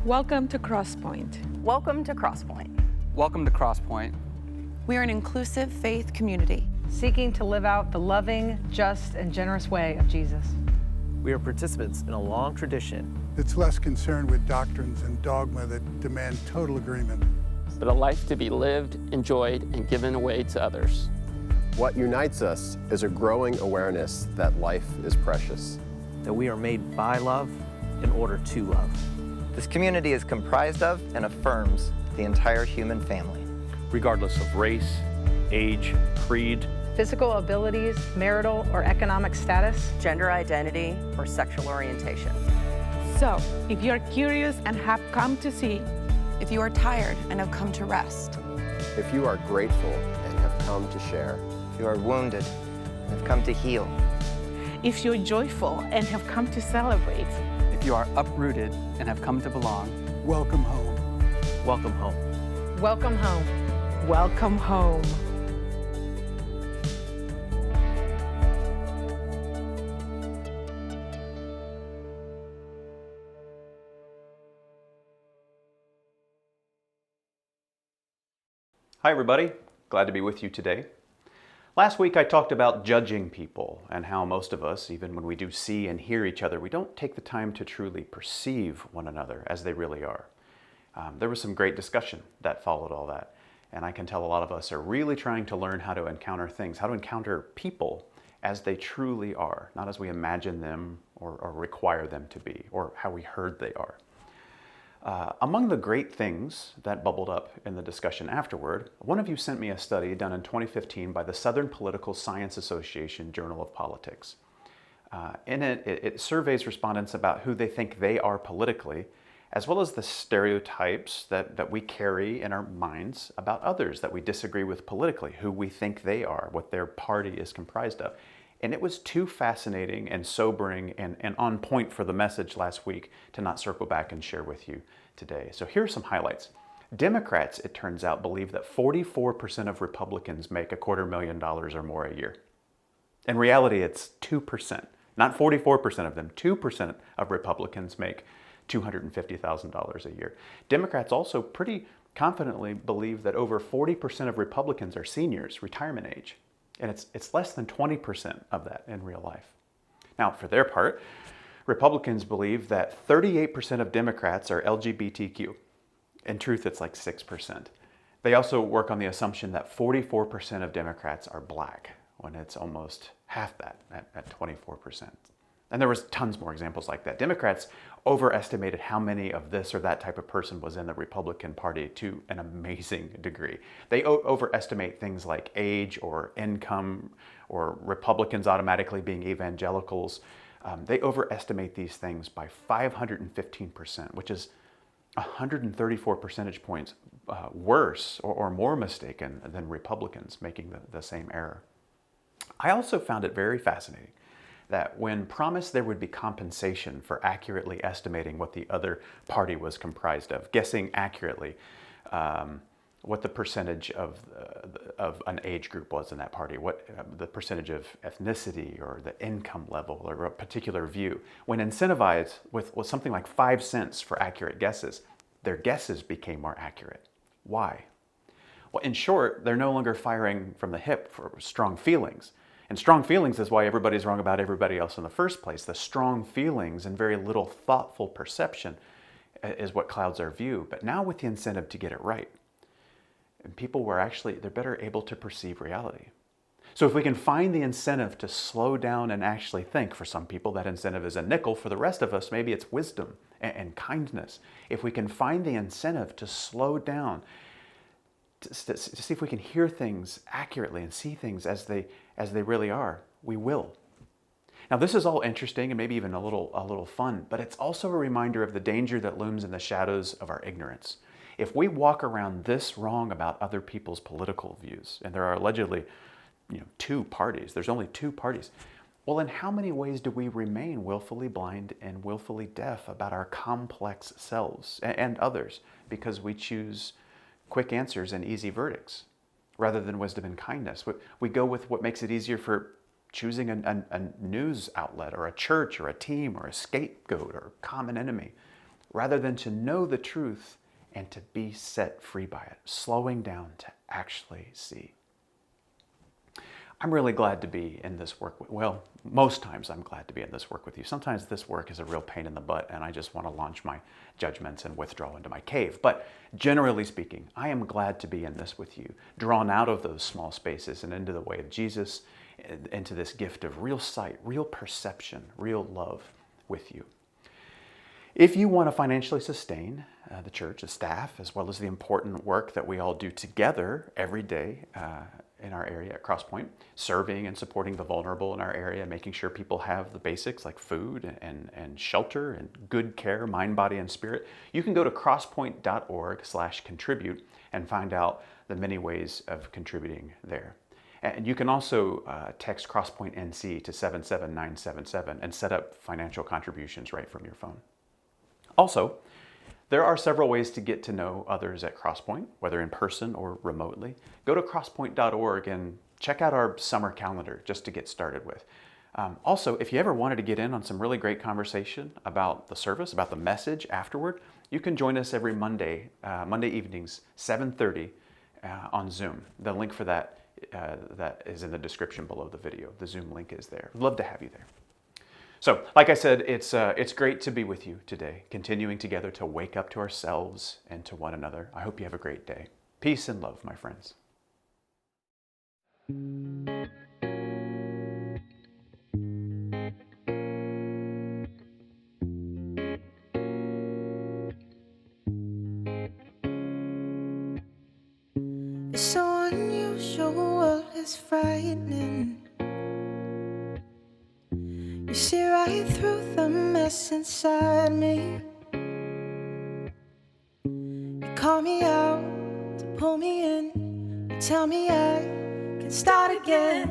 Welcome to Crosspointe. Welcome to Crosspointe. Welcome to Crosspointe. We are an inclusive faith community seeking to live out the loving, just, and generous way of Jesus. We are participants in a long tradition that's less concerned with doctrines and dogma that demand total agreement, but a life to be lived, enjoyed, and given away to others. What unites us is a growing awareness that life is precious. That we are made by love in order to love. This community is comprised of and affirms the entire human family. Regardless of race, age, creed, physical abilities, marital or economic status, gender identity, or sexual orientation. So, if you're curious and have come to see, if you are tired and have come to rest, if you are grateful and have come to share, if you are wounded and have come to heal, if you're joyful and have come to celebrate, if you are uprooted and have come to belong, welcome home. Welcome home. Welcome home. Welcome home. Hi everybody, glad to be with you today. Last week I talked about judging people and how most of us, even when we do see and hear each other, we don't take the time to truly perceive one another as they really are. There was some great discussion that followed all that, and I can tell a lot of us are really trying to learn how to encounter things, how to encounter people as they truly are, not as we imagine them or require them to be, or how we heard they are. Among the great things that bubbled up in the discussion afterward, one of you sent me a study done in 2015 by the Southern Political Science Association Journal of Politics. In it, it surveys respondents about who they think they are politically, as well as the stereotypes that we carry in our minds about others that we disagree with politically, who we think they are, what their party is comprised of. And it was too fascinating and sobering and on point for the message last week to not circle back and share with you today. So here are some highlights. Democrats, it turns out, believe that 44% of Republicans make $250,000 or more a year. In reality, it's 2%, not 44% of them. 2% of Republicans make $250,000 a year. Democrats also pretty confidently believe that over 40% of Republicans are seniors, retirement age. And it's less than 20% of that in real life. Now, for their part, Republicans believe that 38% of Democrats are LGBTQ. In truth, it's like 6%. They also work on the assumption that 44% of Democrats are black, when it's almost half that at 24%. And there was tons more examples like that. Democrats overestimated how many of this or that type of person was in the Republican Party to an amazing degree. They overestimate things like age or income or Republicans automatically being evangelicals. They overestimate these things by 515%, which is 134 percentage points worse or more mistaken than Republicans making the same error. I also found it very fascinating that when promised there would be compensation for accurately estimating what the other party was comprised of, guessing accurately what the percentage of an age group was in that party, what the percentage of ethnicity or the income level or a particular view, when incentivized with something like 5 cents for accurate guesses, their guesses became more accurate. Why? Well, in short, they're no longer firing from the hip for strong feelings. And strong feelings is why everybody's wrong about everybody else in the first place. The strong feelings and very little thoughtful perception is what clouds our view. But now with the incentive to get it right, and people were they're better able to perceive reality. So if we can find the incentive to slow down and actually think, for some people that incentive is a nickel, for the rest of us maybe it's wisdom and kindness. If we can find the incentive to slow down, to see if we can hear things accurately and see things as they really are, we will. Now this is all interesting and maybe even a little fun, but it's also a reminder of the danger that looms in the shadows of our ignorance. If we walk around this wrong about other people's political views, and there are allegedly 2 parties, there's only 2 parties, well, in how many ways do we remain willfully blind and willfully deaf about our complex selves and others because we choose quick answers and easy verdicts rather than wisdom and kindness? We go with what makes it easier for choosing a news outlet or a church or a team or a scapegoat or common enemy. rather than to know the truth and to be set free by it, slowing down to actually see. I'm really glad to be in this work. Well, most times I'm glad to be in this work with you. Sometimes this work is a real pain in the butt and I just want to launch my judgments and withdraw into my cave. But generally speaking, I am glad to be in this with you, drawn out of those small spaces and into the way of Jesus, into this gift of real sight, real perception, real love with you. If you want to financially sustain the church, the staff, as well as the important work that we all do together every day in our area at Crosspointe, serving and supporting the vulnerable in our area, making sure people have the basics like food and shelter and good care, mind, body, and spirit, you can go to crosspointe.org/contribute and find out the many ways of contributing there. And you can also text crosspointenc to 77977 and set up financial contributions right from your phone. Also, there are several ways to get to know others at Crosspointe, whether in person or remotely. Go to crosspointe.org and check out our summer calendar just to get started with. Also, if you ever wanted to get in on some really great conversation about the service, about the message afterward, you can join us every Monday evenings, 7:30 on Zoom. The link for that is in the description below the video. The Zoom link is there. We'd love to have you there. So, like I said, it's great to be with you today, continuing together to wake up to ourselves and to one another. I hope you have a great day. Peace and love, my friends. It's so unusual, it's frightening. You see right through the mess inside me. You call me out to pull me in. You tell me I can start again,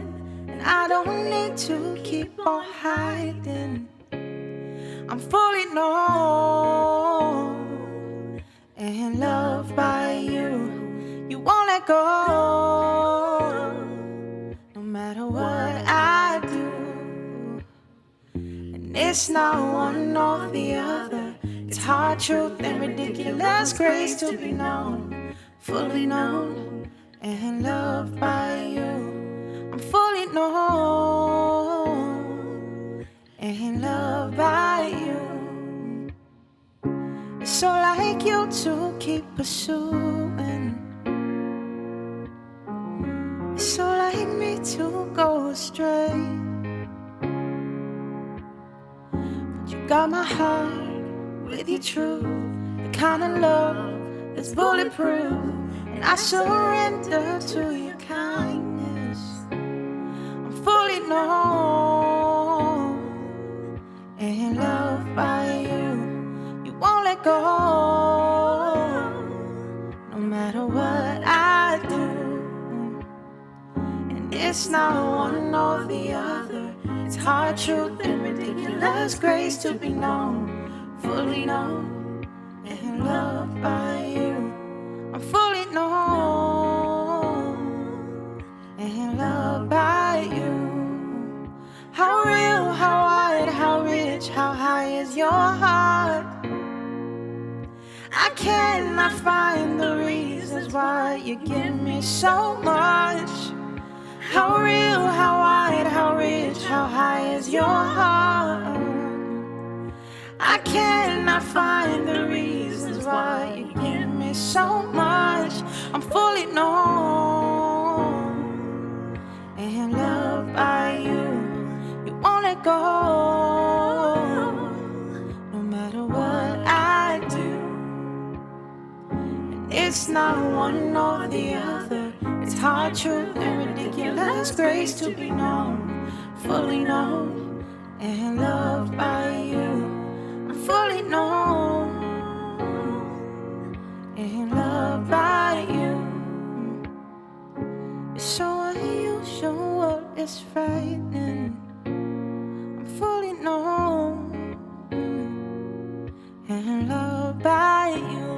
and I don't need to keep on hiding. I'm fully known and loved by you. You won't let go, no matter what I do. It's not one or the other. It's hard truth and ridiculous grace to be known, fully known and loved by you. I'm fully known and loved by you. It's so like you to keep pursuing. It's so like me to go astray. You got my heart with your truth, the kind of love that's bulletproof, and I surrender to your kindness. I'm fully known and loved by you. You won't let go, no matter what I do. And it's not one or the other. It's hard truth and ridiculous grace to be known, fully known and loved by you. I'm fully known and loved by you. How real, how wide, how rich, how high is your heart? I cannot find the reasons why you give me so much. How real, how wide, how rich, how high is your heart? I cannot find the reasons why you give me so much. I'm fully known and loved by you. You won't let go, no matter what I do. And it's not one or the other. It's hard truth and ridiculous grace to be known, fully known and loved by you. I'm fully known and loved by you. It's so unusual, it's frightening. I'm fully known and loved by you.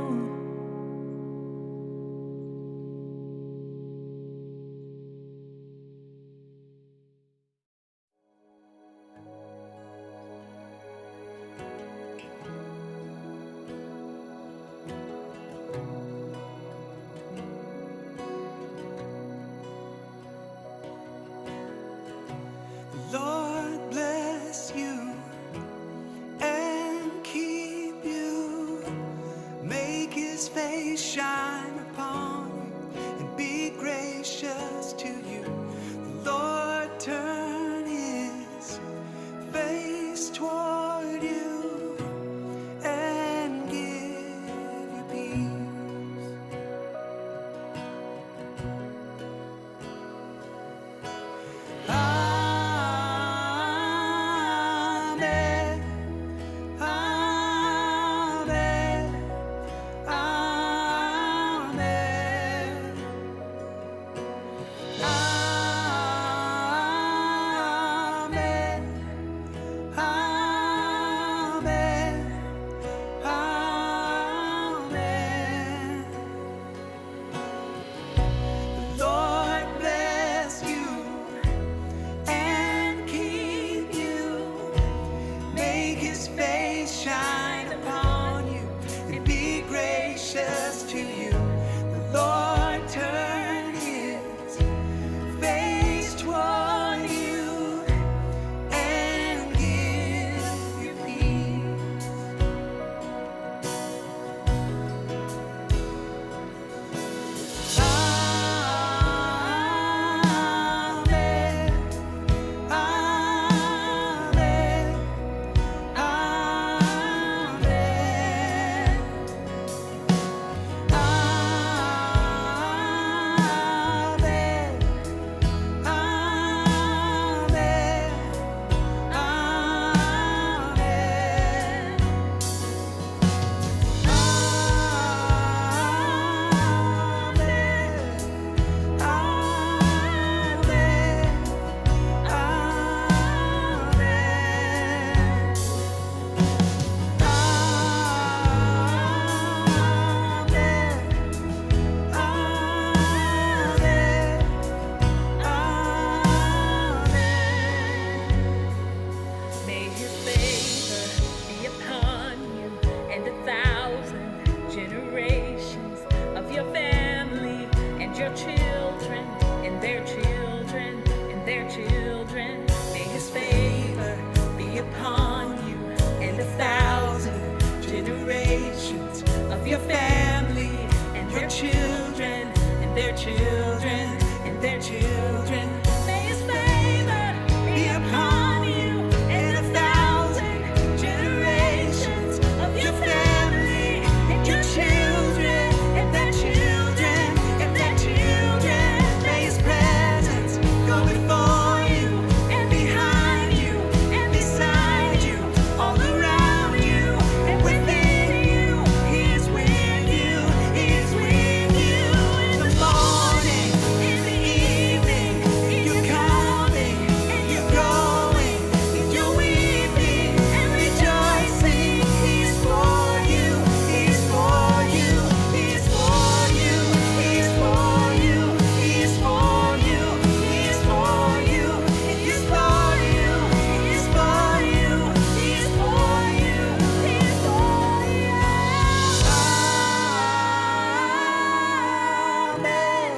children and their children. May his favor be upon you and 1,000 generations of your family and your children and their children and their children. May his presence go before you and behind you and beside you, all around you and within you. He is with you. He is with you in the morning, in the evening, in your coming and your going, in your weeping and rejoicing. He is for you. He is for you. He is for you. He is for you. He is for you. He is for you. He is for you. He is for you. He is for you. He is for you. Amen.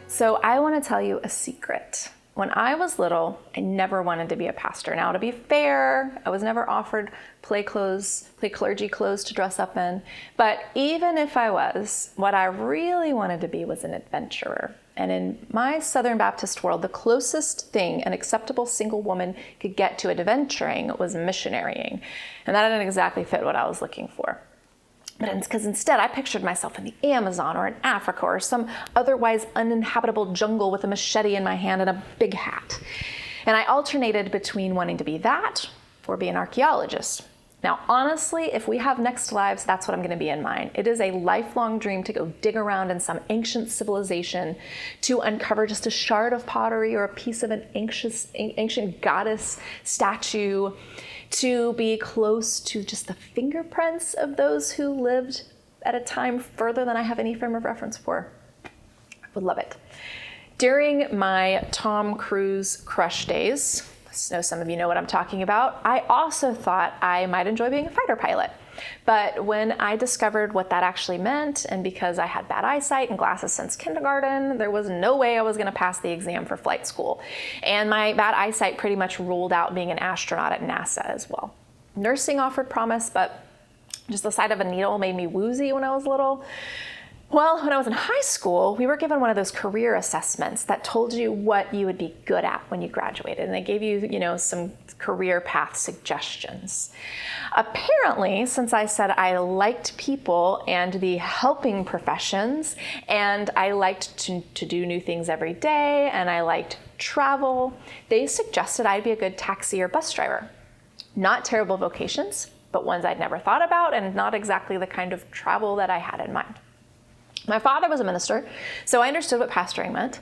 So I want to tell you a secret. When I was little, I never wanted to be a pastor. Now, to be fair, I was never offered play clergy clothes to dress up in. But even if I was, what I really wanted to be was an adventurer. And in my Southern Baptist world, the closest thing an acceptable single woman could get to adventuring was missionarying. And that didn't exactly fit what I was looking for. But because instead I pictured myself in the Amazon or in Africa or some otherwise uninhabitable jungle with a machete in my hand and a big hat. And I alternated between wanting to be that or be an archaeologist. Now, honestly, if we have next lives, that's what I'm going to be in mine. It is a lifelong dream to go dig around in some ancient civilization to uncover just a shard of pottery or a piece of an ancient goddess statue, to be close to just the fingerprints of those who lived at a time further than I have any frame of reference for. I would love it. During my Tom Cruise crush days, I know some of you know what I'm talking about, I also thought I might enjoy being a fighter pilot. But when I discovered what that actually meant, and because I had bad eyesight and glasses since kindergarten, there was no way I was going to pass the exam for flight school. And my bad eyesight pretty much ruled out being an astronaut at NASA as well. Nursing offered promise, but just the sight of a needle made me woozy when I was little. Well, when I was in high school, we were given one of those career assessments that told you what you would be good at when you graduated. And they gave you, some career path suggestions. Apparently, since I said I liked people and the helping professions, and I liked to do new things every day, and I liked travel, they suggested I'd be a good taxi or bus driver. Not terrible vocations, but ones I'd never thought about and not exactly the kind of travel that I had in mind. My father was a minister, so I understood what pastoring meant.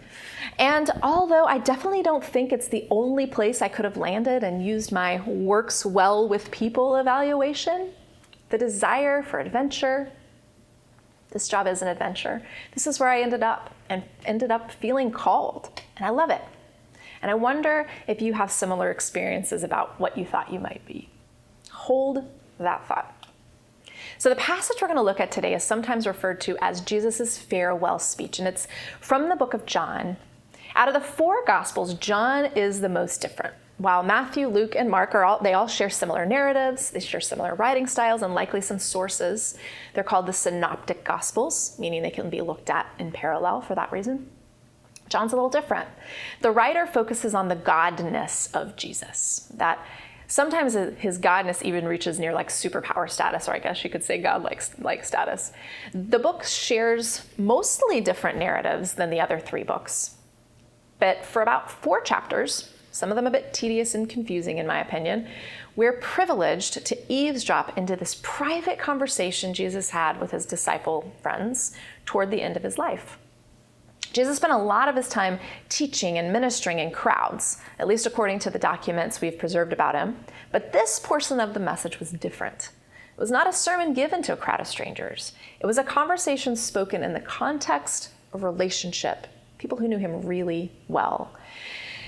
And although I definitely don't think it's the only place I could have landed and used my works well with people evaluation, the desire for adventure, this job is an adventure. This is where I ended up and ended up feeling called, and I love it. And I wonder if you have similar experiences about what you thought you might be. Hold that thought. So the passage we're going to look at today is sometimes referred to as Jesus' farewell speech, and it's from the book of John. Out of the 4 Gospels, John is the most different. While Matthew, Luke, and Mark they all share similar narratives, they share similar writing styles and likely some sources. They're called the synoptic Gospels, meaning they can be looked at in parallel for that reason. John's a little different. The writer focuses on the godness of Jesus, that sometimes his godness even reaches near like superpower status, or I guess you could say God-like status. The book shares mostly different narratives than the other 3 books. But for about 4 chapters, some of them a bit tedious and confusing in my opinion, we're privileged to eavesdrop into this private conversation Jesus had with his disciple friends toward the end of his life. Jesus spent a lot of his time teaching and ministering in crowds, at least according to the documents we've preserved about him. But this portion of the message was different. It was not a sermon given to a crowd of strangers. It was a conversation spoken in the context of relationship, people who knew him really well.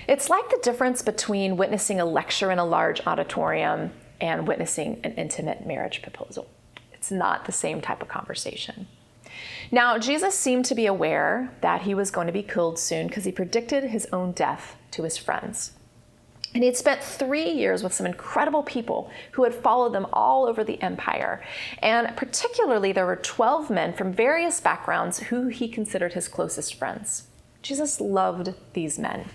It's like the difference between witnessing a lecture in a large auditorium and witnessing an intimate marriage proposal. It's not the same type of conversation. Now, Jesus seemed to be aware that he was going to be killed soon because he predicted his own death to his friends. And he had spent 3 years with some incredible people who had followed them all over the empire. And particularly, there were 12 men from various backgrounds who he considered his closest friends. Jesus loved these men.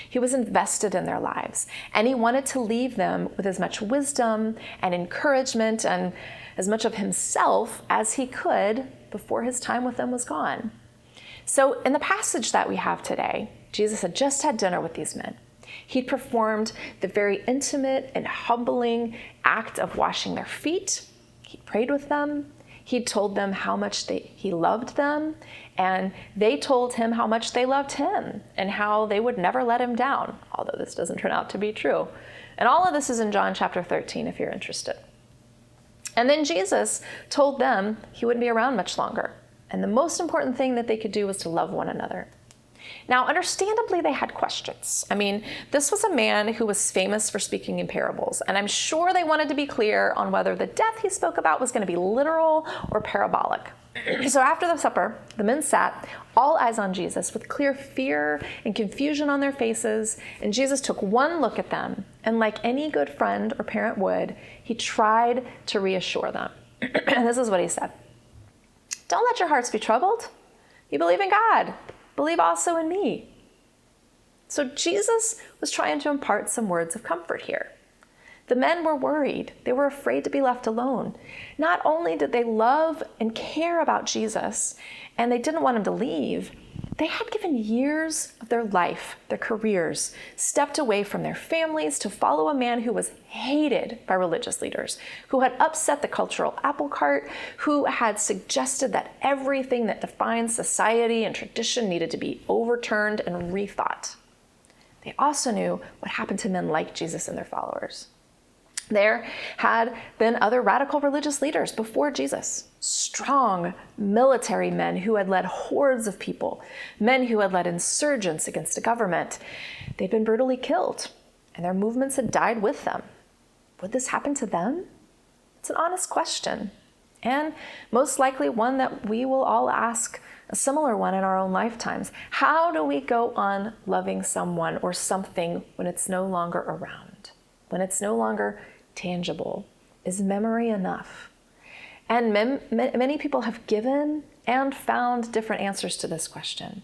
He was invested in their lives, and he wanted to leave them with as much wisdom and encouragement and as much of himself as he could before his time with them was gone. So in the passage that we have today, Jesus had just had dinner with these men. He'd performed the very intimate and humbling act of washing their feet. He prayed with them. He told them how much he loved them, and they told him how much they loved him and how they would never let him down, although this doesn't turn out to be true. And all of this is in John chapter 13 if you're interested. And then Jesus told them he wouldn't be around much longer, and the most important thing that they could do was to love one another. Now, understandably, they had questions. I mean, this was a man who was famous for speaking in parables, and I'm sure they wanted to be clear on whether the death he spoke about was going to be literal or parabolic. So after the supper, the men sat, all eyes on Jesus, with clear fear and confusion on their faces, and Jesus took one look at them, and like any good friend or parent would, he tried to reassure them. And this is what he said. "Don't let your hearts be troubled. You believe in God. Believe also in me." So Jesus was trying to impart some words of comfort here. The men were worried. They were afraid to be left alone. Not only did they love and care about Jesus, and they didn't want him to leave, they had given years of their life, their careers, stepped away from their families to follow a man who was hated by religious leaders, who had upset the cultural apple cart, who had suggested that everything that defines society and tradition needed to be overturned and rethought. They also knew what happened to men like Jesus and their followers. There had been other radical religious leaders before Jesus, strong military men who had led hordes of people, men who had led insurgents against a government. They'd been brutally killed, and their movements had died with them. Would this happen to them? It's an honest question, and most likely one that we will all ask, a similar one in our own lifetimes. How do we go on loving someone or something when it's no longer around, when it's no longer tangible? Is memory enough? And many people have given and found different answers to this question.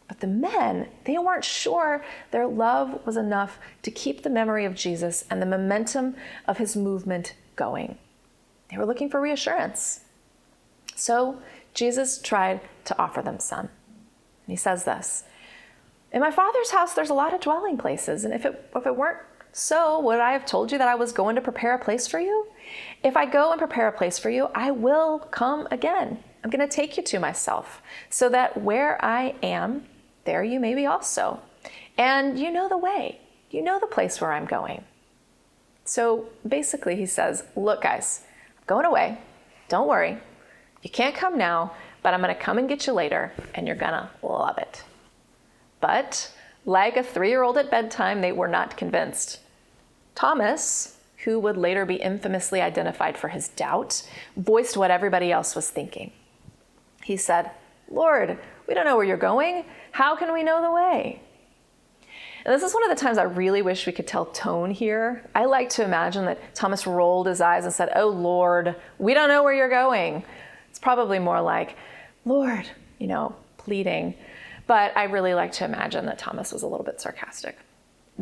But the men, they weren't sure their love was enough to keep the memory of Jesus and the momentum of his movement going. They were looking for reassurance. So Jesus tried to offer them some. And he says this, "In my Father's house, there's a lot of dwelling places, and if it weren't so, would I have told you that I was going to prepare a place for you? If I go and prepare a place for you, I will come again. I'm going to take you to myself, so that where I am, there you may be also. And you know the way. You know the place where I'm going." So basically he says, look guys, I'm going away. Don't worry. You can't come now, but I'm going to come and get you later, and you're going to love it. But like a 3-year-old at bedtime, they were not convinced. Thomas, who would later be infamously identified for his doubt, voiced what everybody else was thinking. He said, "Lord, we don't know where you're going. How can we know the way?" And this is one of the times I really wish we could tell tone here. I like to imagine that Thomas rolled his eyes and said, "Oh Lord, we don't know where you're going." It's probably more like, "Lord," pleading. But I really like to imagine that Thomas was a little bit sarcastic.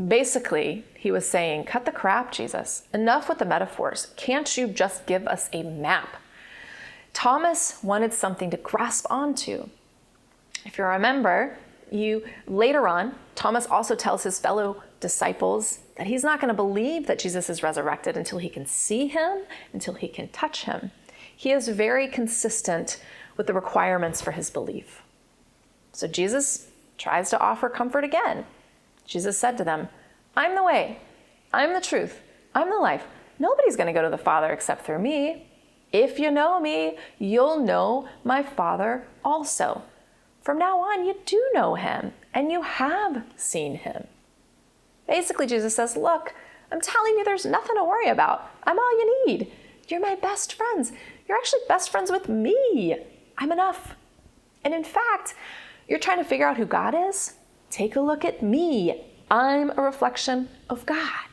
Basically, he was saying, cut the crap, Jesus. Enough with the metaphors. Can't you just give us a map? Thomas wanted something to grasp onto. If you remember, later on, Thomas also tells his fellow disciples that he's not going to believe that Jesus is resurrected until he can see him, until he can touch him. He is very consistent with the requirements for his belief. So Jesus tries to offer comfort again. Jesus said to them, "I'm the way, I'm the truth, I'm the life. Nobody's going to go to the Father except through me. If you know me, you'll know my Father also. From now on, you do know him, and you have seen him. Basically, Jesus says, look, I'm telling you there's nothing to worry about. I'm all you need. You're my best friends. You're actually best friends with me. I'm enough. And in fact, you're trying to figure out who God is? Take a look at me. I'm a reflection of God.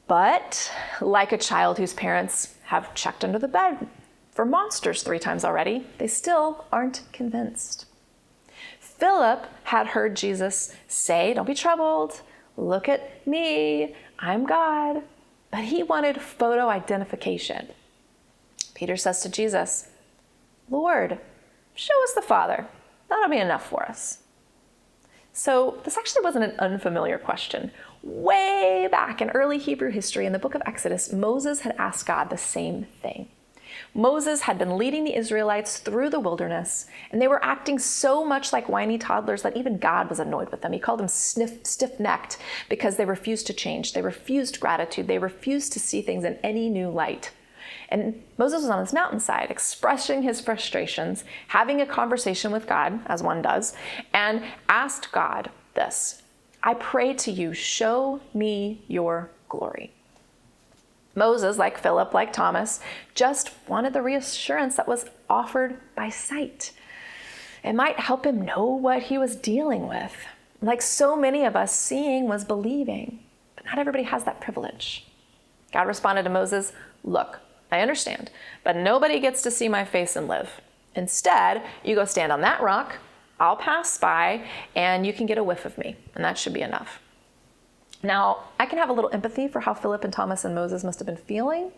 But like a child whose parents have checked under the bed for monsters 3 times already, they still aren't convinced. Philip had heard Jesus say, don't be troubled, look at me, I'm God. But he wanted photo identification. Peter says to Jesus, Lord, show us the Father. That'll be enough for us. So this actually wasn't an unfamiliar question. Way back in early Hebrew history, in the book of Exodus, Moses had asked God the same thing. Moses had been leading the Israelites through the wilderness, and they were acting so much like whiny toddlers that even God was annoyed with them. He called them stiff-necked because they refused to change. They refused gratitude. They refused to see things in any new light. And Moses was on this mountainside expressing his frustrations, having a conversation with God, as one does, and asked God this, I pray to you, show me your glory. Moses, like Philip, like Thomas, just wanted the reassurance that was offered by sight. It might help him know what he was dealing with. Like so many of us, seeing was believing, but not everybody has that privilege. God responded to Moses, look, I understand, but nobody gets to see my face and live. Instead, you go stand on that rock, I'll pass by, and you can get a whiff of me, and that should be enough. Now, I can have a little empathy for how Philip and Thomas and Moses must have been feeling.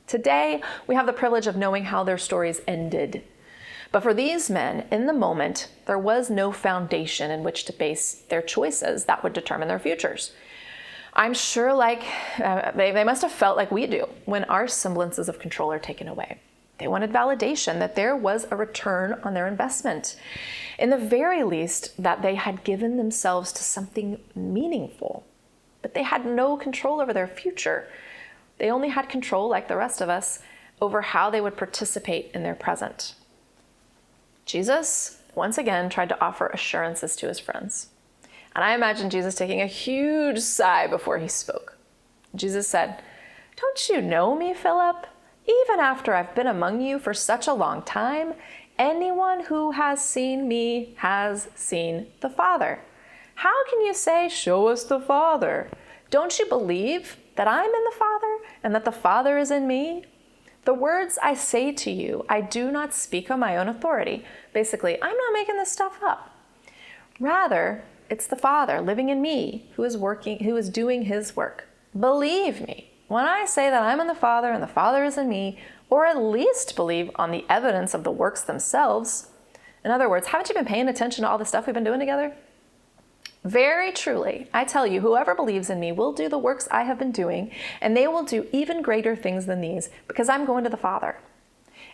Today, we have the privilege of knowing how their stories ended. But for these men, in the moment, there was no foundation in which to base their choices that would determine their futures. I'm sure they must have felt like we do when our semblances of control are taken away. They wanted validation that there was a return on their investment. In the very least, that they had given themselves to something meaningful. But they had no control over their future. They only had control, like the rest of us, over how they would participate in their present. Jesus, once again, tried to offer assurances to his friends. And I imagine Jesus taking a huge sigh before he spoke. Jesus said, don't you know me, Philip? Even after I've been among you for such a long time, anyone who has seen me has seen the Father. How can you say, show us the Father? Don't you believe that I'm in the Father and that the Father is in me? The words I say to you, I do not speak on my own authority. Basically, I'm not making this stuff up. Rather, it's the Father living in me who is doing his work. Believe me when I say that I'm in the Father and the Father is in me, or at least believe on the evidence of the works themselves. In other words, haven't you been paying attention to all the stuff we've been doing together? Very truly, I tell you, whoever believes in me will do the works I have been doing, and they will do even greater things than these, because I'm going to the Father.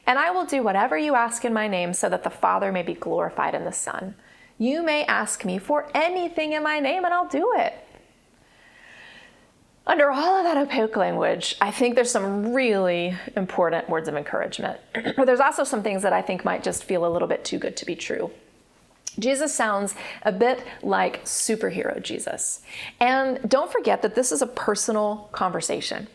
And I will do whatever you ask in my name, so that the Father may be glorified in the Son. You may ask me for anything in my name, and I'll do it. Under all of that opaque language, I think there's some really important words of encouragement. But there's also some things that I think might just feel a little bit too good to be true. Jesus sounds a bit like superhero Jesus. And don't forget that this is a personal conversation.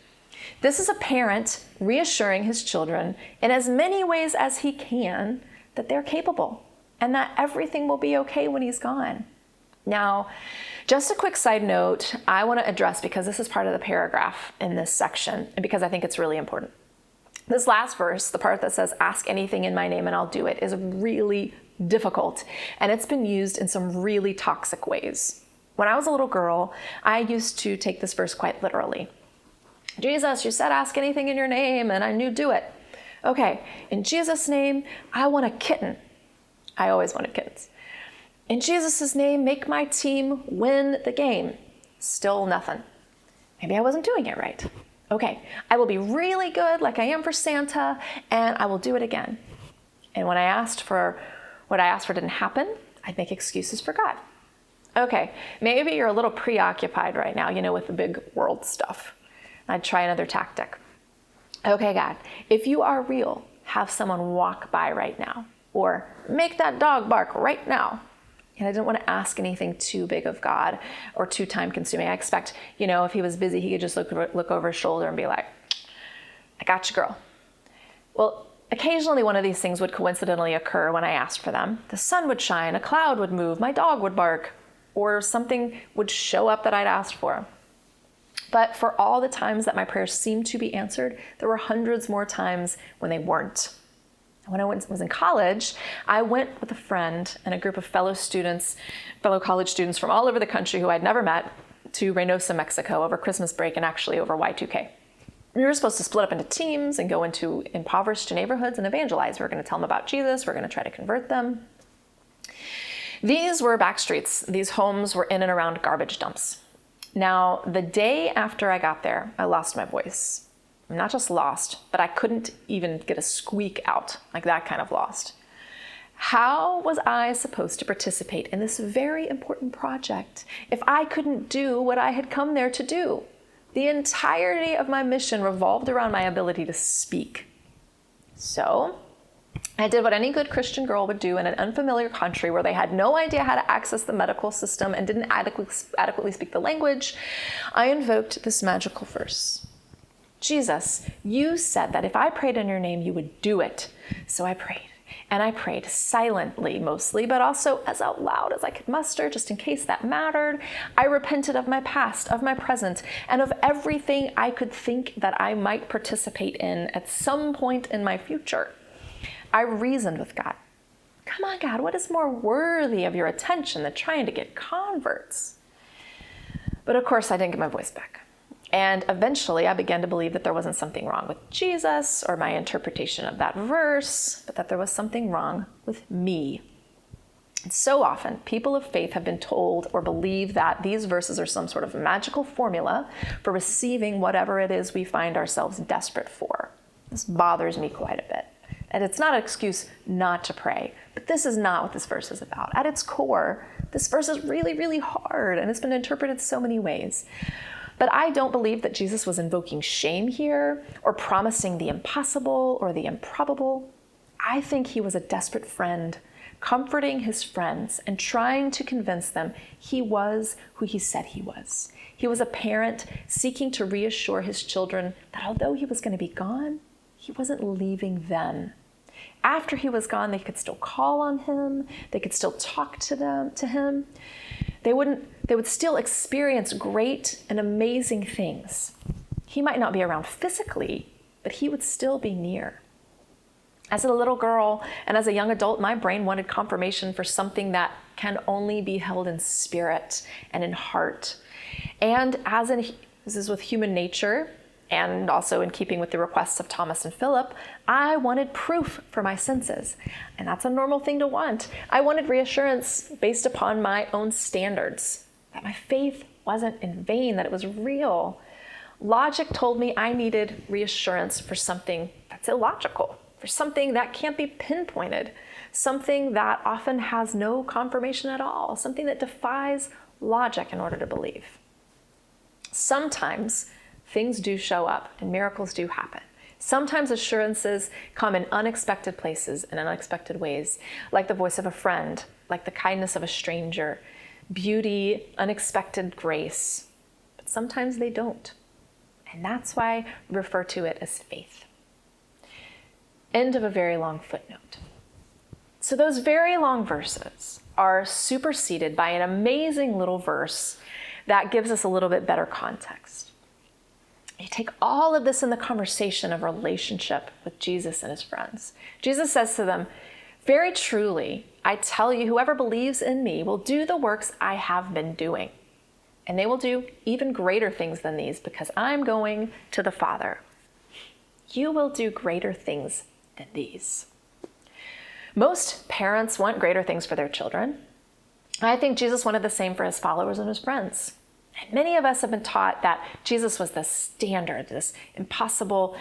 This is a parent reassuring his children in as many ways as he can that they're capable and that everything will be okay when he's gone. Now, just a quick side note I want to address, because this is part of the paragraph in this section and because I think it's really important. This last verse, the part that says, ask anything in my name and I'll do it, is really difficult, and it's been used in some really toxic ways. When I was a little girl, I used to take this verse quite literally. Jesus, you said ask anything in your name, and I knew do it. Okay, in Jesus' name, I want a kitten. I always wanted kittens. In Jesus' name, make my team win the game. Still nothing. Maybe I wasn't doing it right. Okay, I will be really good like I am for Santa, and I will do it again. And when I asked for what I asked for didn't happen, I'd make excuses for God. Okay, maybe you're a little preoccupied right now, with the big world stuff. I'd try another tactic. Okay, God, if you are real, have someone walk by right now, or make that dog bark right now. And I didn't want to ask anything too big of God or too time consuming. I expect, if he was busy, he could just look over his shoulder and be like, I got you, girl. Well, occasionally one of these things would coincidentally occur when I asked for them. The sun would shine, a cloud would move, my dog would bark, or something would show up that I'd asked for. But for all the times that my prayers seemed to be answered, there were hundreds more times when they weren't. When I was in college, I went with a friend and a group of fellow college students from all over the country who I'd never met, to Reynosa, Mexico over Christmas break and actually over Y2K. We were supposed to split up into teams and go into impoverished neighborhoods and evangelize. We were going to tell them about Jesus. We were going to try to convert them. These were back streets. These homes were in and around garbage dumps. Now, the day after I got there, I lost my voice. Not just lost, but I couldn't even get a squeak out, like that kind of lost. How was I supposed to participate in this very important project if I couldn't do what I had come there to do? The entirety of my mission revolved around my ability to speak. So I did what any good Christian girl would do in an unfamiliar country where they had no idea how to access the medical system and didn't adequately speak the language. I invoked this magical verse. Jesus, you said that if I prayed in your name, you would do it. So I prayed. And I prayed silently mostly, but also as out loud as I could muster, just in case that mattered. I repented of my past, of my present, and of everything I could think that I might participate in at some point in my future. I reasoned with God. Come on, God, what is more worthy of your attention than trying to get converts? But of course, I didn't get my voice back. And eventually I began to believe that there wasn't something wrong with Jesus or my interpretation of that verse, but that there was something wrong with me. And so often, people of faith have been told or believe that these verses are some sort of magical formula for receiving whatever it is we find ourselves desperate for. This bothers me quite a bit. And it's not an excuse not to pray, but this is not what this verse is about. At its core, this verse is really, really hard, and it's been interpreted so many ways. But I don't believe that Jesus was invoking shame here or promising the impossible or the improbable. I think he was a desperate friend, comforting his friends and trying to convince them he was who he said he was. He was a parent seeking to reassure his children that although he was going to be gone, he wasn't leaving them. After he was gone, they could still call on him. They could still talk to him. They would still experience great and amazing things. He might not be around physically, but he would still be near. As a little girl and as a young adult, my brain wanted confirmation for something that can only be held in spirit and in heart. And this is with human nature, and also in keeping with the requests of Thomas and Philip, I wanted proof for my senses. And that's a normal thing to want. I wanted reassurance based upon my own standards, that my faith wasn't in vain, that it was real. Logic told me I needed reassurance for something that's illogical, for something that can't be pinpointed, something that often has no confirmation at all, something that defies logic in order to believe. Sometimes things do show up and miracles do happen. Sometimes assurances come in unexpected places and unexpected ways, like the voice of a friend, like the kindness of a stranger, beauty, unexpected grace. But sometimes they don't. And that's why we refer to it as faith. End of a very long footnote. So those very long verses are superseded by an amazing little verse that gives us a little bit better context. You take all of this in the conversation of relationship with Jesus and his friends. Jesus says to them, very truly, I tell you, whoever believes in me will do the works I have been doing. And they will do even greater things than these because I'm going to the Father. You will do greater things than these. Most parents want greater things for their children. I think Jesus wanted the same for his followers and his friends. And many of us have been taught that Jesus was the standard, this impossible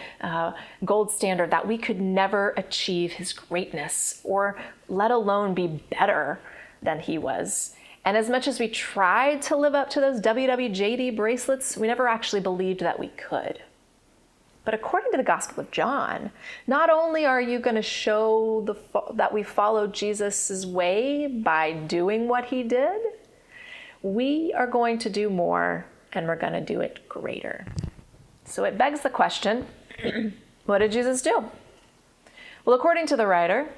gold standard, that we could never achieve his greatness or let alone be better than he was. And as much as we tried to live up to those WWJD bracelets, we never actually believed that we could. But according to the Gospel of John, not only are you going to show that we followed Jesus' way by doing what he did, we are going to do more, and we're going to do it greater. So it begs the question, what did Jesus do? Well, according to the writer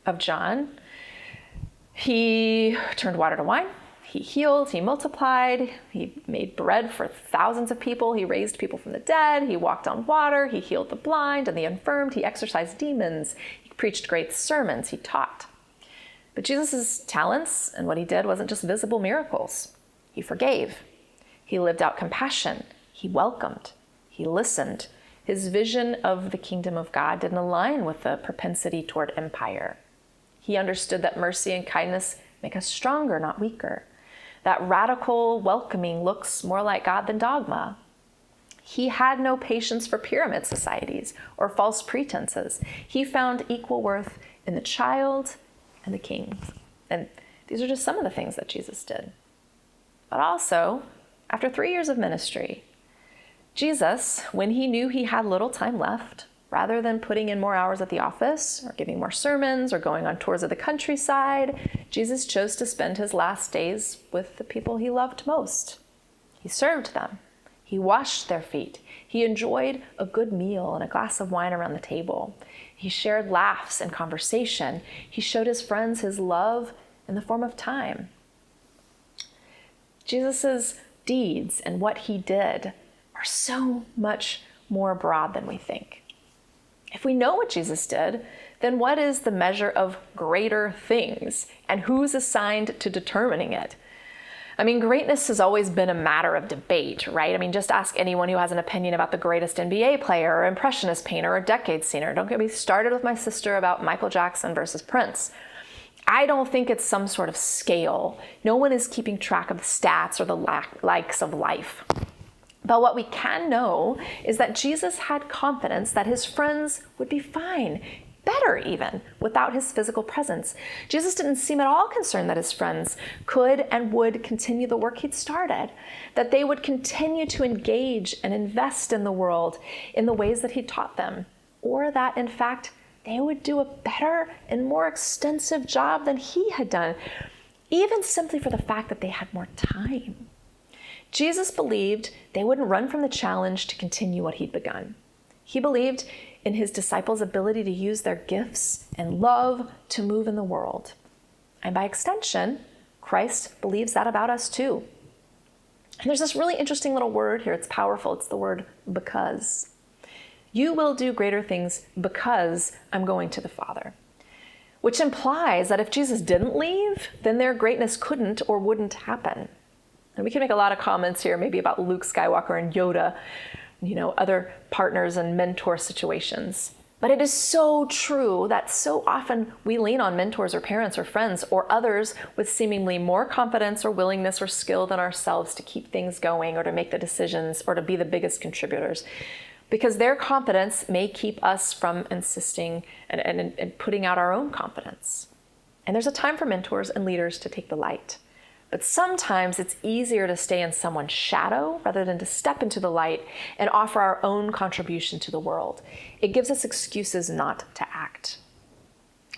of John, he turned water to wine, he healed, he multiplied, he made bread for thousands of people, he raised people from the dead, he walked on water, he healed the blind and the infirmed, he exorcised demons, he preached great sermons, he taught. But Jesus' talents and what he did wasn't just visible miracles. He forgave, he lived out compassion, he welcomed, he listened. His vision of the kingdom of God didn't align with the propensity toward empire. He understood that mercy and kindness make us stronger, not weaker. That radical welcoming looks more like God than dogma. He had no patience for pyramid societies or false pretenses. He found equal worth in the child and the king. And these are just some of the things that Jesus did. But also, after 3 years of ministry, Jesus, when he knew he had little time left, rather than putting in more hours at the office or giving more sermons or going on tours of the countryside, Jesus chose to spend his last days with the people he loved most. He served them. He washed their feet. He enjoyed a good meal and a glass of wine around the table. He shared laughs and conversation. He showed his friends his love in the form of time. Jesus' deeds and what he did are so much more broad than we think. If we know what Jesus did, then what is the measure of greater things, and who's assigned to determining it? I mean, greatness has always been a matter of debate, right? I mean, just ask anyone who has an opinion about the greatest NBA player or impressionist painter or decade singer. Don't get me started with my sister about Michael Jackson versus Prince. I don't think it's some sort of scale. No one is keeping track of the stats or the likes of life. But what we can know is that Jesus had confidence that his friends would be fine, better even, without his physical presence. Jesus didn't seem at all concerned that his friends could and would continue the work he'd started, that they would continue to engage and invest in the world in the ways that he taught them, or that, in fact, they would do a better and more extensive job than he had done, even simply for the fact that they had more time. Jesus believed they wouldn't run from the challenge to continue what he'd begun. He believed in his disciples' ability to use their gifts and love to move in the world. And by extension, Christ believes that about us too. And there's this really interesting little word here. It's powerful. It's the word because. You will do greater things because I'm going to the Father. Which implies that if Jesus didn't leave, then their greatness couldn't or wouldn't happen. And we can make a lot of comments here, maybe about Luke Skywalker and Yoda, other partners and mentor situations. But it is so true that so often we lean on mentors or parents or friends or others with seemingly more confidence or willingness or skill than ourselves to keep things going or to make the decisions or to be the biggest contributors. Because their confidence may keep us from insisting and putting out our own confidence. And there's a time for mentors and leaders to take the light. But sometimes it's easier to stay in someone's shadow rather than to step into the light and offer our own contribution to the world. It gives us excuses not to act.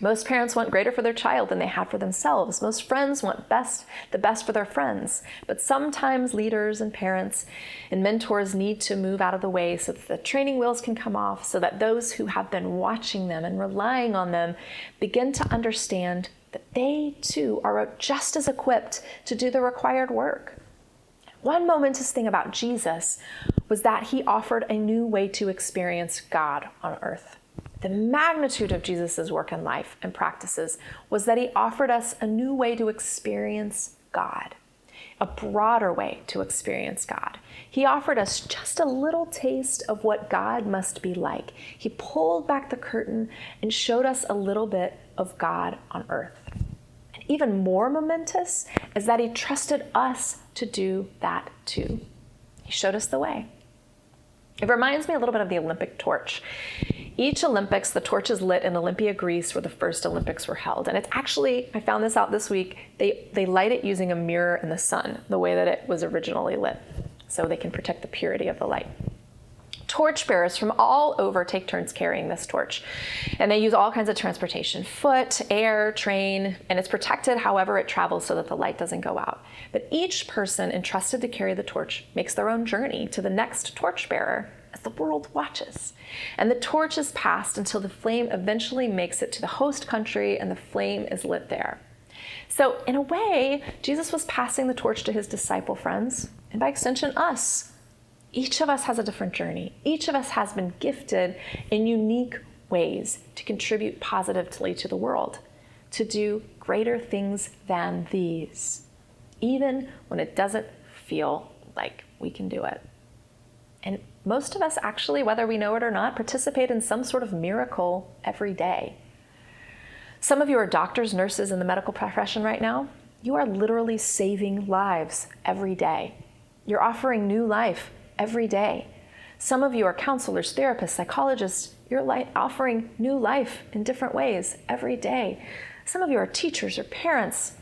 Most parents want greater for their child than they had for themselves. Most friends want the best for their friends. But sometimes leaders and parents and mentors need to move out of the way so that the training wheels can come off, so that those who have been watching them and relying on them begin to understand that they too are just as equipped to do the required work. One momentous thing about Jesus was that he offered a new way to experience God on earth. The magnitude of Jesus' work and life and practices was that he offered us a new way to experience God, a broader way to experience God. He offered us just a little taste of what God must be like. He pulled back the curtain and showed us a little bit of God on earth. And even more momentous is that he trusted us to do that too. He showed us the way. It reminds me a little bit of the Olympic torch. Each Olympics, the torch is lit in Olympia, Greece, where the first Olympics were held. And it's actually, I found this out this week, they light it using a mirror in the sun, the way that it was originally lit, so they can protect the purity of the light. Torchbearers from all over take turns carrying this torch. And they use all kinds of transportation, foot, air, train, and it's protected however it travels so that the light doesn't go out. But each person entrusted to carry the torch makes their own journey to the next torchbearer as the world watches. And the torch is passed until the flame eventually makes it to the host country and the flame is lit there. So in a way, Jesus was passing the torch to his disciple friends, and by extension, us. Each of us has a different journey. Each of us has been gifted in unique ways to contribute positively to the world, to do greater things than these, even when it doesn't feel like we can do it. And most of us actually, whether we know it or not, participate in some sort of miracle every day. Some of you are doctors, nurses in the medical profession right now. You are literally saving lives every day. You're offering new life every day. Some of you are counselors, therapists, psychologists. You're offering new life in different ways every day. Some of you are teachers or parents,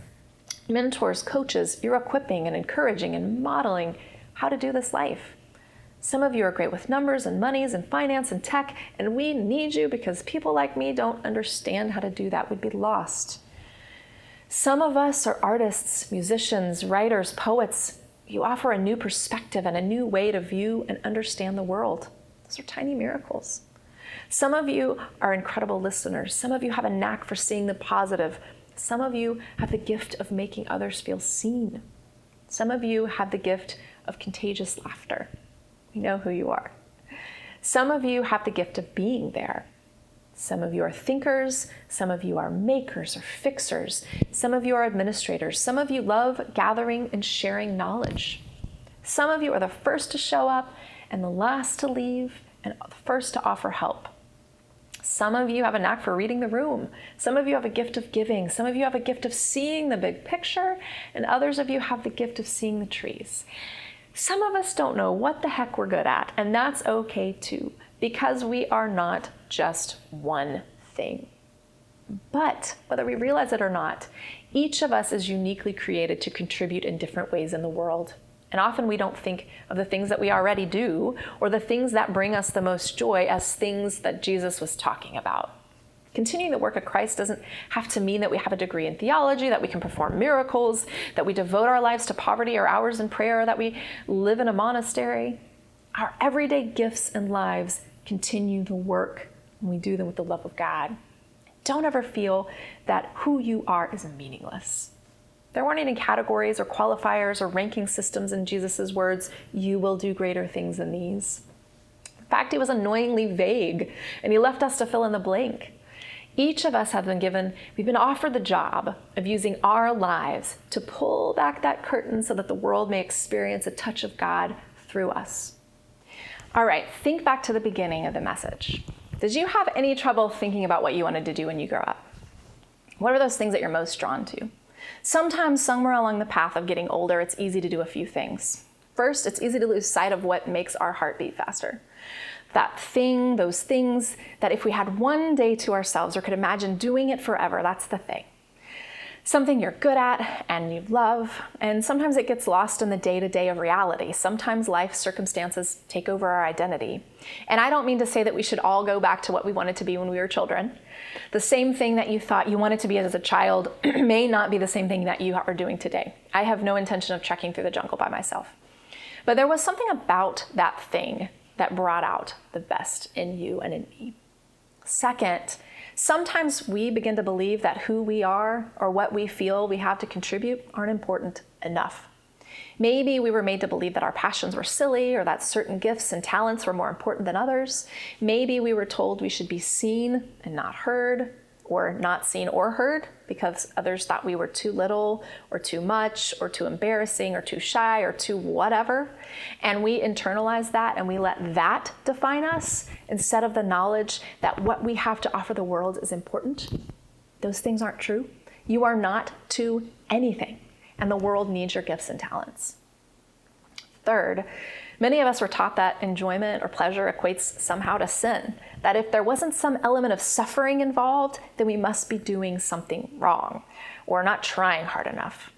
mentors, coaches. You're equipping and encouraging and modeling how to do this life. Some of you are great with numbers and monies and finance and tech, and we need you because people like me don't understand how to do that. We'd be lost. Some of us are artists, musicians, writers, poets. You offer a new perspective and a new way to view and understand the world. Those are tiny miracles. Some of you are incredible listeners. Some of you have a knack for seeing the positive. Some of you have the gift of making others feel seen. Some of you have the gift of contagious laughter. We know who you are. Some of you have the gift of being there. Some of you are thinkers. Some of you are makers or fixers. Some of you are administrators. Some of you love gathering and sharing knowledge. Some of you are the first to show up and the last to leave and the first to offer help. Some of you have a knack for reading the room. Some of you have a gift of giving. Some of you have a gift of seeing the big picture, and others of you have the gift of seeing the trees. Some of us don't know what the heck we're good at, and that's okay too, because we are not just one thing. But whether we realize it or not, each of us is uniquely created to contribute in different ways in the world. And often we don't think of the things that we already do or the things that bring us the most joy as things that Jesus was talking about. Continuing the work of Christ doesn't have to mean that we have a degree in theology, that we can perform miracles, that we devote our lives to poverty or hours in prayer, or that we live in a monastery. Our everyday gifts and lives continue the work when we do them with the love of God. Don't ever feel that who you are is meaningless. There weren't any categories or qualifiers or ranking systems in Jesus' words, "You will do greater things than these." In fact, he was annoyingly vague, and he left us to fill in the blank. Each of us we've been offered the job of using our lives to pull back that curtain so that the world may experience a touch of God through us. All right, think back to the beginning of the message. Did you have any trouble thinking about what you wanted to do when you grow up? What are those things that you're most drawn to? Sometimes somewhere along the path of getting older, it's easy to do a few things. First, it's easy to lose sight of what makes our heart beat faster. Those things that if we had one day to ourselves or could imagine doing it forever, that's the thing. Something you're good at and you love, and sometimes it gets lost in the day-to-day of reality. Sometimes life circumstances take over our identity. And I don't mean to say that we should all go back to what we wanted to be when we were children. The same thing that you thought you wanted to be as a child may not be the same thing that you are doing today. I have no intention of trekking through the jungle by myself. But there was something about that thing that brought out the best in you and in me. Second, sometimes we begin to believe that who we are or what we feel we have to contribute aren't important enough. Maybe we were made to believe that our passions were silly or that certain gifts and talents were more important than others. Maybe we were told we should be seen and not heard, or not seen or heard because others thought we were too little or too much or too embarrassing or too shy or too whatever. And we internalize that and we let that define us instead of the knowledge that what we have to offer the world is important. Those things aren't true. You are not to anything, and the world needs your gifts and talents. Third, many of us were taught that enjoyment or pleasure equates somehow to sin, that if there wasn't some element of suffering involved, then we must be doing something wrong or not trying hard enough.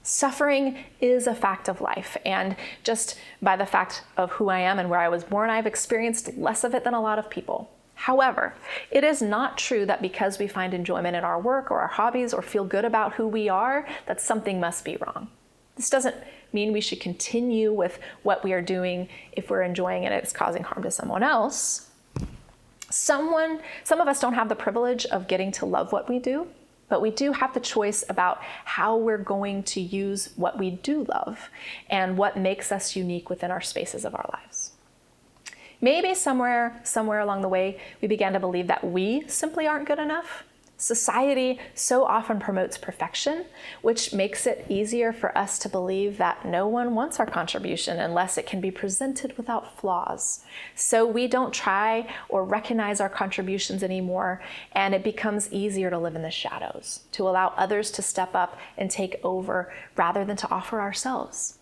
Suffering is a fact of life, and just by the fact of who I am and where I was born, I've experienced less of it than a lot of people. However, it is not true that because we find enjoyment in our work or our hobbies or feel good about who we are, that something must be wrong. This doesn't mean we should continue with what we are doing if we're enjoying it and it's causing harm to someone else. Some of us don't have the privilege of getting to love what we do, but we do have the choice about how we're going to use what we do love and what makes us unique within our spaces of our lives. Maybe somewhere along the way, we began to believe that we simply aren't good enough. Society so often promotes perfection, which makes it easier for us to believe that no one wants our contribution unless it can be presented without flaws. So we don't try or recognize our contributions anymore, and it becomes easier to live in the shadows, to allow others to step up and take over rather than to offer ourselves.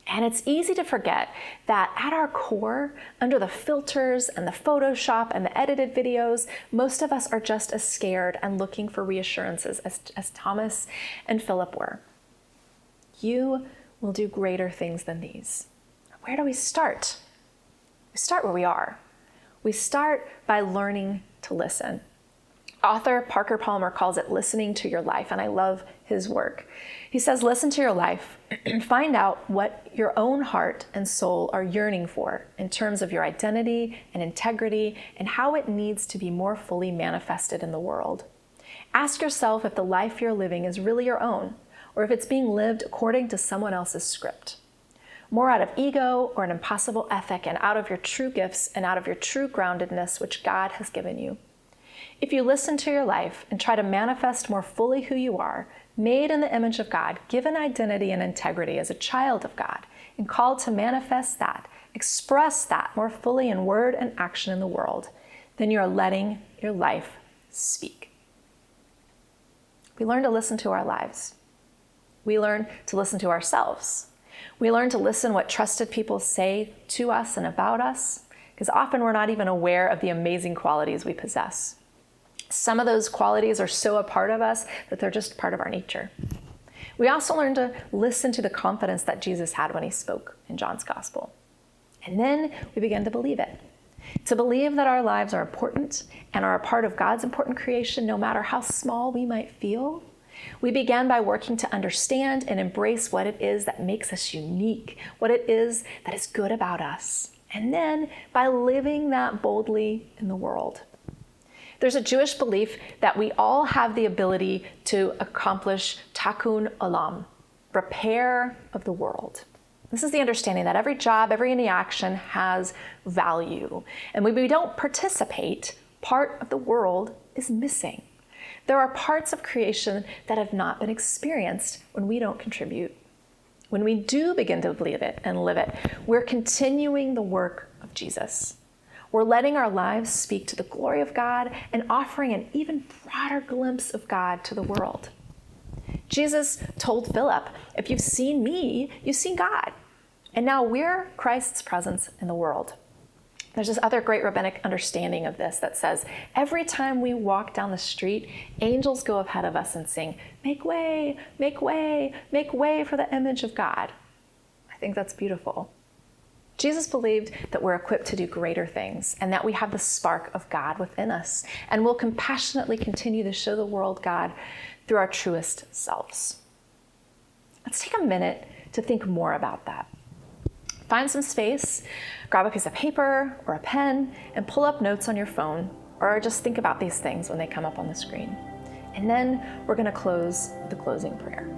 And it's easy to forget that at our core, under the filters and the Photoshop and the edited videos, most of us are just as scared and looking for reassurances as Thomas and Philip were. You will do greater things than these. Where do we start? We start where we are. We start by learning to listen. Author Parker Palmer calls it listening to your life, and I love his work. He says, listen to your life and find out what your own heart and soul are yearning for in terms of your identity and integrity and how it needs to be more fully manifested in the world. Ask yourself if the life you're living is really your own, or if it's being lived according to someone else's script. More out of ego or an impossible ethic and out of your true gifts and out of your true groundedness which God has given you. If you listen to your life and try to manifest more fully who you are, made in the image of God, given identity and integrity as a child of God, and called to manifest that, express that more fully in word and action in the world, then you are letting your life speak. We learn to listen to our lives. We learn to listen to ourselves. We learn to listen what trusted people say to us and about us, because often we're not even aware of the amazing qualities we possess. Some of those qualities are so a part of us that they're just part of our nature. We also learn to listen to the confidence that Jesus had when he spoke in John's gospel. And then we begin to believe it. To believe that our lives are important and are a part of God's important creation, no matter how small we might feel. We began by working to understand and embrace what it is that makes us unique, what it is that is good about us. And then by living that boldly in the world. There's a Jewish belief that we all have the ability to accomplish tikkun olam, repair of the world. This is the understanding that every job, every any action has value. And when we don't participate, part of the world is missing. There are parts of creation that have not been experienced when we don't contribute. When we do begin to believe it and live it, we're continuing the work of Jesus. We're letting our lives speak to the glory of God and offering an even broader glimpse of God to the world. Jesus told Philip, if you've seen me, you've seen God. And now we're Christ's presence in the world. There's this other great rabbinic understanding of this that says, every time we walk down the street, angels go ahead of us and sing, make way, make way, make way for the image of God. I think that's beautiful. Jesus believed that we're equipped to do greater things and that we have the spark of God within us and will compassionately continue to show the world God through our truest selves. Let's take a minute to think more about that. Find some space, grab a piece of paper or a pen, and pull up notes on your phone, or just think about these things when they come up on the screen. And then we're going to close the closing prayer.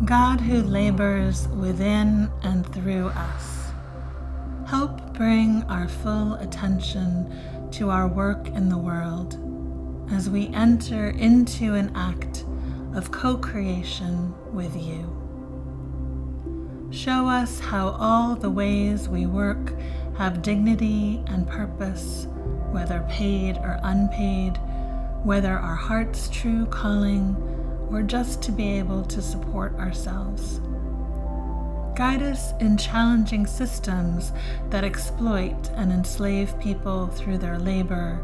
God who labors within and through us, help bring our full attention to our work in the world as we enter into an act of co-creation with you. Show us how all the ways we work have dignity and purpose, whether paid or unpaid, whether our heart's true calling, or just to be able to support ourselves. Guide us in challenging systems that exploit and enslave people through their labor,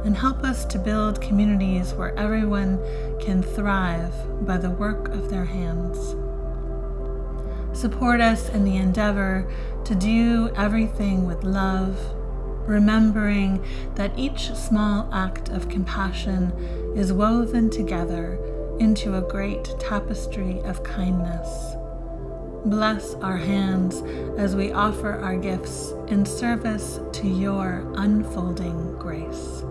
and help us to build communities where everyone can thrive by the work of their hands. Support us in the endeavor to do everything with love, remembering that each small act of compassion is woven together into a great tapestry of kindness. Bless our hands as we offer our gifts in service to your unfolding grace.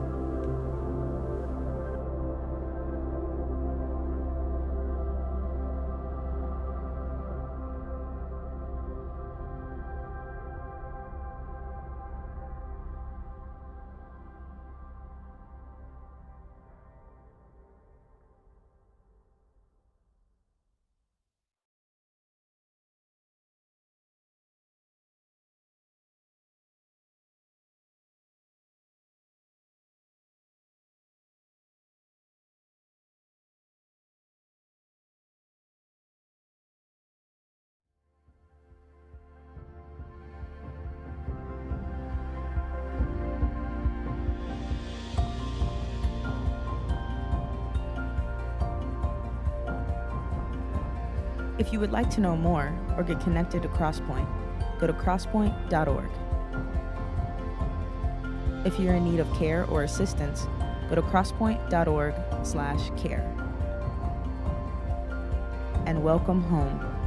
If you would like to know more or get connected to Crosspointe, go to crosspointenc.org. If you're in need of care or assistance, go to crosspointe.org/care. And welcome home.